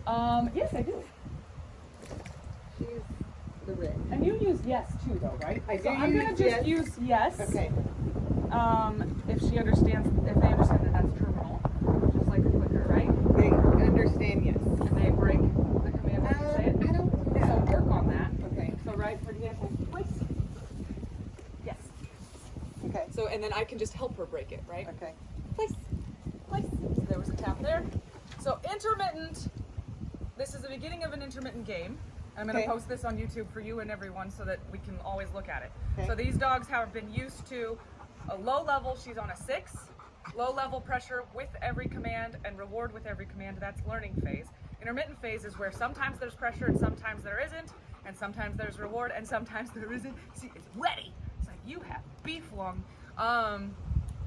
Yes, I do. She's the red. And you use yes too, though, right? I do So I'm gonna use just yes. use yes. Okay. If they understand that that's terminal, just like a clicker, right? They understand yes. And they break the command when you say it. I don't know. So work on that. Okay. So right, for example, place. Yes. Okay. So and then I can just help her break it, right? Okay. Place. Place. So there was a tap there. So intermittent. This is the beginning of an intermittent game. I'm going to Okay. post this on YouTube for you and everyone so that we can always look at it. Okay. So these dogs have been used to a low level, she's on a 6, low level pressure with every command and reward with every command, that's learning phase. Intermittent phase is where sometimes there's pressure and sometimes there isn't, and sometimes there's reward and sometimes there isn't. See, it's wetty. It's like you have beef lung.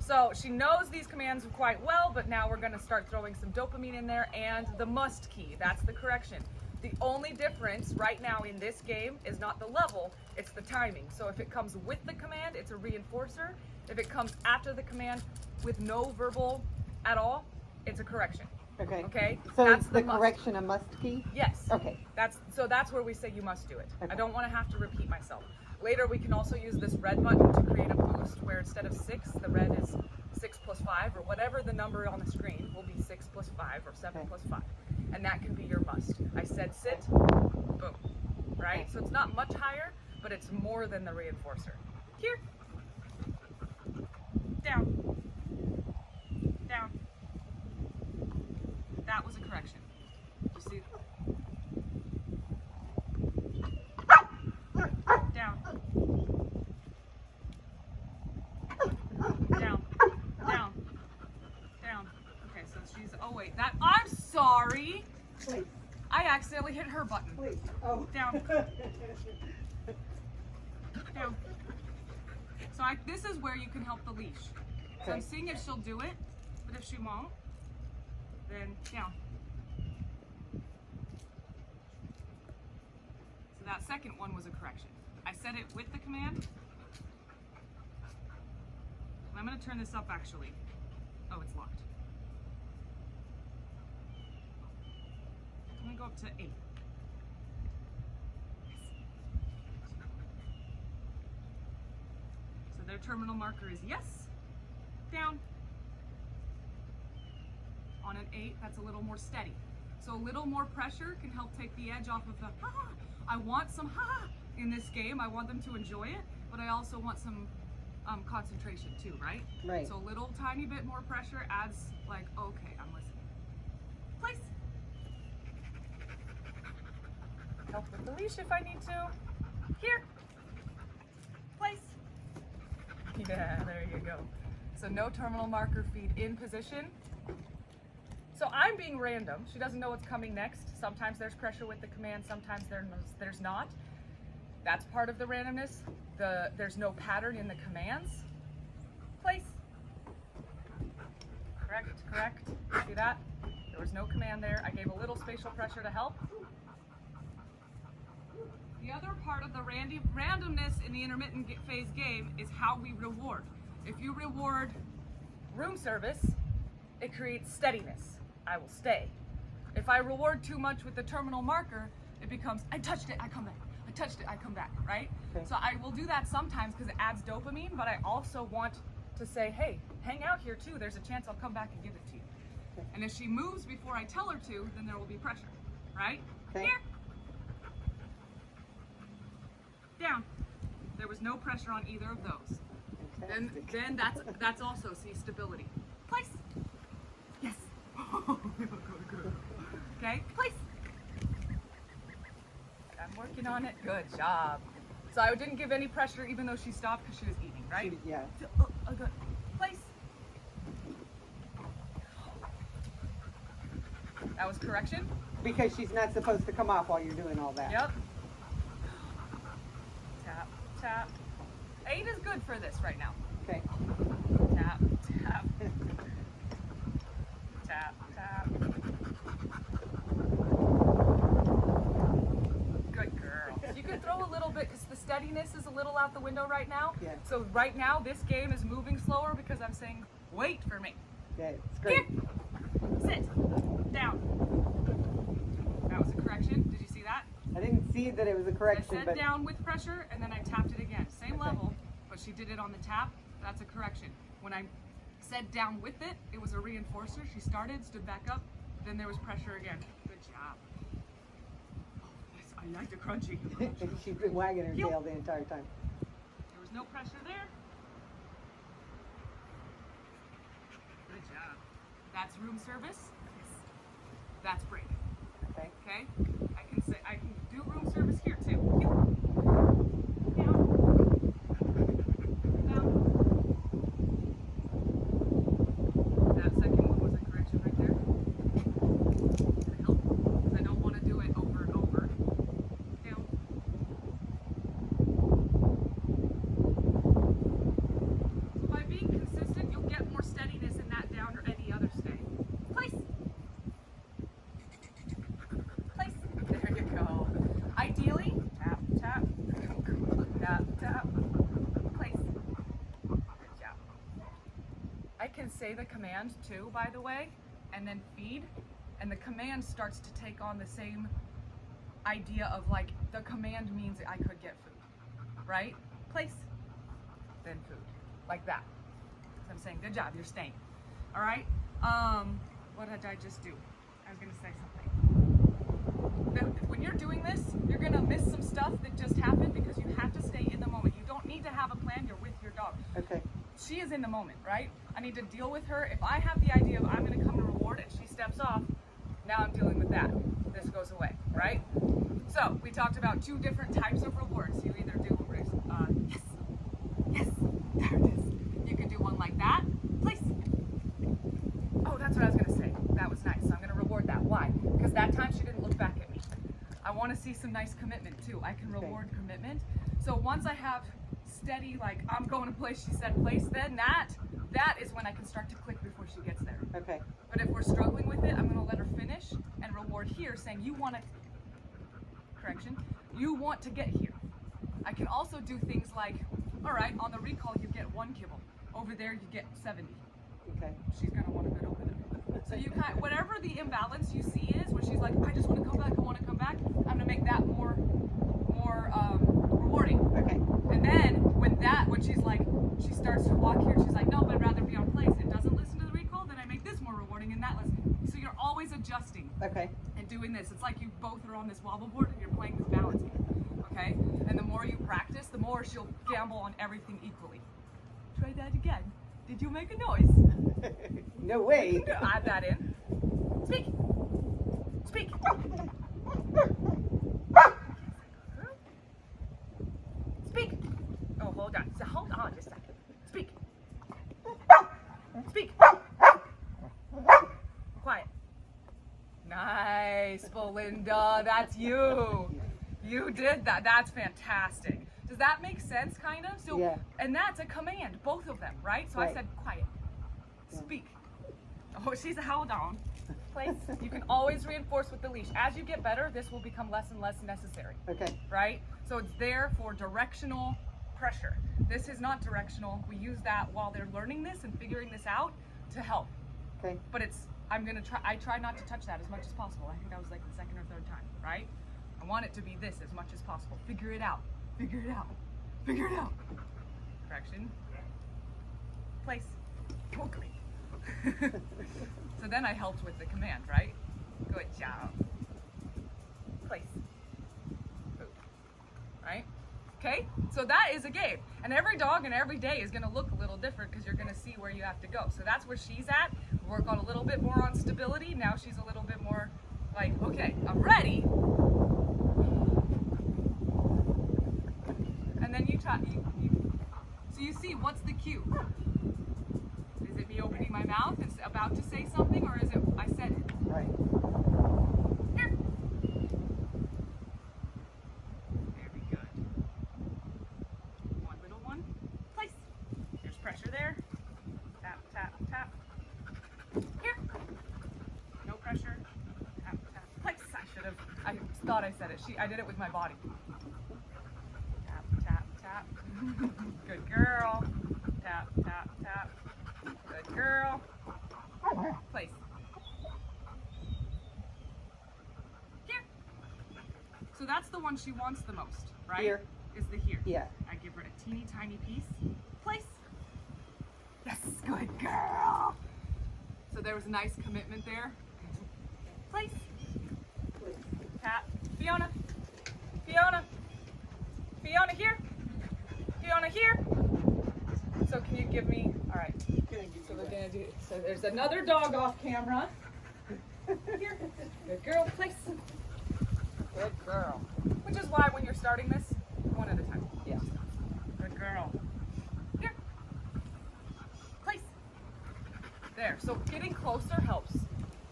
So she knows these commands quite well, but now we're going to start throwing some dopamine in there and the must key. That's the correction. The only difference right now in this game is not the level, it's the timing. So if it comes with the command, it's a reinforcer. If it comes after the command with no verbal at all, it's a correction. Okay. Okay? So That's is the must. correction a must key? Yes. Okay. That's where we say you must do it. Okay. I don't want to have to repeat myself. Later we can also use this red button to create a boost where instead of 6, the red is 6 plus 5 or whatever the number on the screen will be 6 plus 5 or 7 Okay. plus 5. And that can be your must. I said sit, boom, right? So it's not much higher, but it's more than the reinforcer. Here, down, down. That was a correction. You see? Down. Down. Down. Down. Okay, so she's, oh wait, I'm sorry. Please. I accidentally hit her button. Please. Oh. Down. Down. So this is where you can help the leash. So I'm Okay. seeing if she'll do it, but if she won't, then down. So that second one was a correction. I said it with the command. I'm going to turn this up actually. Oh, it's locked. I'm going to go up to 8. So their terminal marker is yes, down. On an 8, that's a little more steady. So a little more pressure can help take the edge off of the ha. I want some ha in this game. I want them to enjoy it, but I also want some concentration too, right? Right. So a little tiny bit more pressure adds like, okay, I'm listening. Place. Help with the leash if I need to. Here. Place. Yeah, there you go. So no terminal marker feed in position. So I'm being random. She doesn't know what's coming next. Sometimes there's pressure with the command, sometimes there's not. That's part of the randomness. There's no pattern in the commands. Place. Correct, correct. See that? There was no command there. I gave a little spatial pressure to help. The other part of the randomness in the intermittent phase game is how we reward. If you reward room service, it creates steadiness. I will stay. If I reward too much with the terminal marker, it becomes, I touched it, I come back. I touched it, I come back, right? Okay. So I will do that sometimes because it adds dopamine, but I also want to say, hey, hang out here too. There's a chance I'll come back and give it to you. Okay. And if she moves before I tell her to, then there will be pressure, right? Okay. Here. Down. There was no pressure on either of those. Fantastic. Then that's also, see, stability. Place. Yes. Good. Okay, place. I'm working on it. Good job. So I didn't give any pressure even though she stopped because she was eating, right? Yeah. Good. Place. That was correction? Because she's not supposed to come off while you're doing all that. Yep. Tap, tap. 8 is good for this right now. Okay. Tap, tap. Tap, tap. Good girl. You could throw a little bit because the steadiness is a little out the window right now. Yeah. So right now this game is moving slower because I'm saying, wait for me. Yeah, it's great. Here. Sit. Down. see that it was a I correction, said but down with pressure, and then I tapped it again. Same Okay. level, but she did it on the tap. That's a correction. When I said down with it, it was a reinforcer. She started, stood back up, then there was pressure again. Good job. Oh, yes, I like the crunchy. she's been wagging her Yep. tail the entire time. There was no pressure there. Good job. That's room service. That's break. Okay. Okay? I can do room service here too. Down. Down. That second one was a correction right there. Gonna help? 'Cause I don't want to do it over and over. Down. So by being consistent, you'll get more steadiness in that down or any other stay. Place. Place. There you go. Ideally, tap, tap, tap, tap, place. Good job. I can say the command too, by the way, and then feed, and the command starts to take on the same idea of like, the command means I could get food, right? Place, then food, like that. So I'm saying, good job, you're staying. All right, what did I just do? I was gonna say something. When you're doing this, you're gonna miss some stuff that just happened because you have to stay in the moment. You don't need to have a plan, you're with your dog. Okay. She is in the moment, right? I need to deal with her. If I have the idea of I'm gonna come to reward and she steps off, now I'm dealing with that. This goes away, right? So we talked about two different types of rewards. You either do, yes, yes, there it is. You can do one like that, place. Oh, that's what I was gonna say. That was nice, so I'm gonna reward that. Why? Because that time she didn't look back at me. I wanna see some nice commitment too. I can reward commitment. So once I have steady, like I'm going to place, she said place, then that is when I can start to click before she gets there. Okay. But if we're struggling with it, I'm gonna let her finish and reward here, saying you want to, correction, you want to get here. I can also do things like, all right, on the recall you get 1 kibble. Over there you get 70. Okay. She's gonna want a bit over there. So you whatever the imbalance you see is, where she's like, I just want to come back, I want to come back, I'm gonna make that more rewarding. Okay. And then when she's like, she starts to walk here, she's like, no, but I'd rather be on place. It doesn't listen to the recall, then I make this more rewarding and that listen. So you're always adjusting Okay. and doing this. It's like you both are on this wobble board and you're playing this balance game, okay? And the more you practice, the more she'll gamble on everything equally. Try that again. Did you make a noise? No way. Add that in. Speak. Speak. Speak. Oh, hold on. So hold on just a second. Speak. Speak. Quiet. Nice, Belinda. That's you. You did that. That's fantastic. Does that make sense, kind of? So, Yeah. And that's a command, both of them, right? So I Right. said, quiet. Speak. Oh, she's a hold on. Place. You can always reinforce with the leash. As you get better, this will become less and less necessary. Okay. Right? So it's there for directional pressure. This is not directional. We use that while they're learning this and figuring this out to help. Okay. But I try not to touch that as much as possible. I think that was like the second or third time, right? I want it to be this as much as possible. Figure it out. Figure it out. Figure it out. Correction. Place. Totally. So then I helped with the command, right? Good job. Place. Food. Right? Okay? So that is a game. And every dog and every day is going to look a little different because you're going to see where you have to go. So that's where she's at. Work on a little bit more on stability. Now she's a little bit more like, okay, I'm ready. And then so you see, what's the cue? Is it me opening my mouth and about to say something, or is it I said it? Right. Here. Very good. One little one. Place. There's pressure there. Tap, tap, tap. Here. No pressure. Tap, tap. Place. I thought I said it. I did it with my body. Tap, tap, tap. Good girl. Tap, tap, tap. Good girl. Place. Here. So that's the one she wants the most, right? Here. Is the here. Yeah. I give her a teeny tiny piece. Place. Yes, good girl. So there was a nice commitment there. Place. Pat. Fiona. Fiona. Fiona here. Fiona here. So can you give me, all right. So we're gonna do, so there's another dog off camera. Here. Good girl, place. Good girl. Which is why when you're starting this, one at a time. Yeah. Good girl. Here. Place. There. So getting closer helps.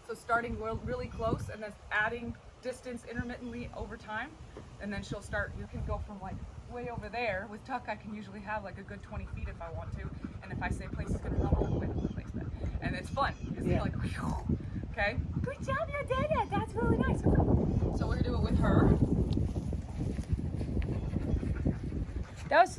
So starting really close and then adding distance intermittently over time. And then she'll start, you can go from like way over there. With Tuck, I can usually have like a good 20 feet if I want to. And if I say place, it's going to run all the way to the placement. And it's fun. Because Yeah. they're like, whew. Okay? Good job, you did it. That's really nice. So we're going to do it with her. That was